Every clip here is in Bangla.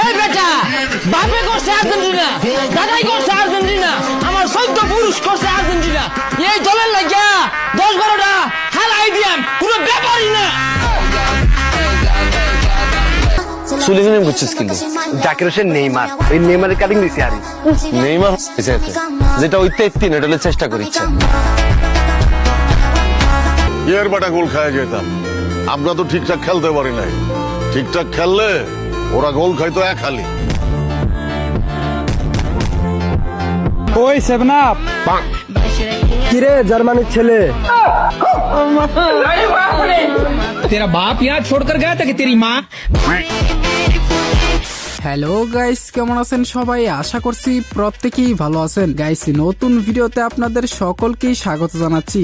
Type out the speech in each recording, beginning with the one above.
এই বেটা বাপে করছে আর্জেন্টিনা, দাদাই করছে আর্জেন্টিনা, আমার 14 পুরুষ করছে আর্জেন্টিনা। এই দলের লাগিয়া 10-12টা হালাই দিয়াম কোনো ব্যাপারই না। সুলিমানের বুঝছিস কিন্তু জাকির হোসেন নেইমার, এই নেইমারের কাটিং দিছি আরে নেইমার হইছে যেটা ওই 33 এটা চেষ্টা করিচ্ছে। এর বাটা গোল খায় যেতাম, আমরা তো ঠিকঠাক খেলতে পারি নাই। ঠিকঠাক খেললে ওরা গোল খাইতো এক হালি। ওই 7 আপ কিরে জার্মানির ছেলে, तेरा बाप यहाँ छोड़कर गया था कि तेरी माँ। হ্যালো গাইস, কেমন আছেন সবাই? আশা করছি প্রত্যেকেই ভালো আছেন। গাইস, নতুন ভিডিওতে আপনাদের সকলকেই স্বাগত জানাচ্ছি।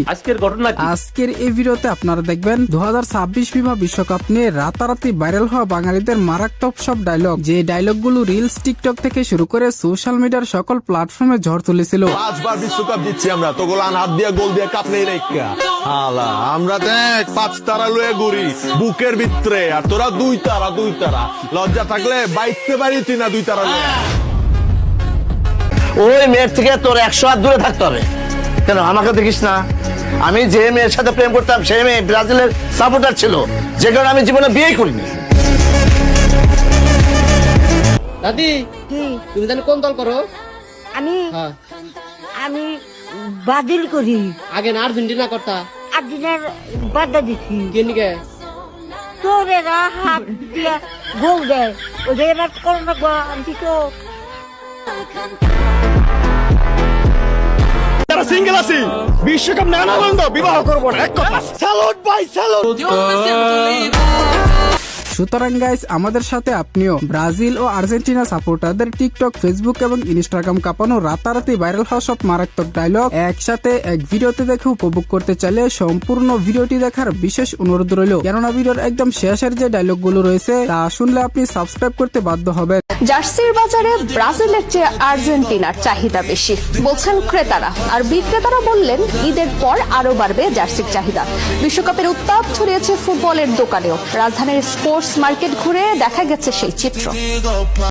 আজকের এই ভিডিওতে আপনারা দেখবেন 2026 ফিফা বিশ্বকাপ নিয়ে রাতারাতি ভাইরাল হওয়া বাঙালিদের মারাত্মক সব ডায়লগ, যে ডায়লগগুলো রিলস, টিকটক থেকে শুরু করে সোশ্যাল মিডিয়ার সকল প্ল্যাটফর্মে ঝড় তুলেছিল। পাঁচবার বিশ্বকাপ জিতছি আমরা, তো গোলান হাত দিয়ে গোল দিয়ে কাপ নেই রেখা হালা আমরা দেখ 5 তারা লয়ে ঘুরি বুকের ভিতরে, আর তোরা 2 তারা লজ্জা থাকলে বাইতে পারিতি না 2 তারা লয়ে। ওই মেয়ের থেকে তোর 100 হাত দূরে থাকতে হবে। কেন আমাকে দেখিস না? আমি যে মেয়ের সাথে প্রেম করতাম সেই মেয়ে ব্রাজিলের সাপোর্টার ছিল, যে কারণে আমি জীবনে বিয়ে করিনি। দাদি তুমি জানো কোন দল করো? আমি আমি বাতিল করি, আগে না আর্জেন্টিনা করতা, একদিনের বাধা দিচ্ছি। কেনিকে তোরেরা হাত দিয়ে গোল দেয়, ওদের এবার করোনা আমি তো তারা সিঙ্গেল আছি, বিশ্বকাপ না না বন্ধ, বিবাহ করবো না, এক কথা। স্যালুট ভাই স্যালুট। সুতরাং গাইস, আমাদের সাথে আপনিও ব্রাজিল ও আর্জেন্টিনা সাপোর্টারদের টিকটক, ফেসবুক এবং ইনস্টাগ্রাম কাঁপানো রাতারাতি ভাইরাল হওয়া সব মারাত্মক ডায়লগ একসাথে এক ভিডিওতে দেখে উপভোগ করতে চাইলে সম্পূর্ণ ভিডিওটি দেখার বিশেষ অনুরোধ রইল, কেননা ভিডিওর একদম শেষের যে ডায়লগ গুলো রয়েছে তা শুনলে আপনি সাবস্ক্রাইব করতে বাধ্য হবেন। জার্সির বাজারে ব্রাজিলের চেয়ে আর্জেন্টিনার চাহিদা বেশি বলছেন ক্রেতারা, আর বিক্রেতারা বললেন ঈদের পর আরো বাড়বে জার্সির চাহিদা। বিশ্বকাপের উত্তাপ ছড়িয়েছে ফুটবলের দোকানেও। রাজধানীর স্পোর্টস মার্কেট ঘুরে দেখা গেছে সেই চিত্র।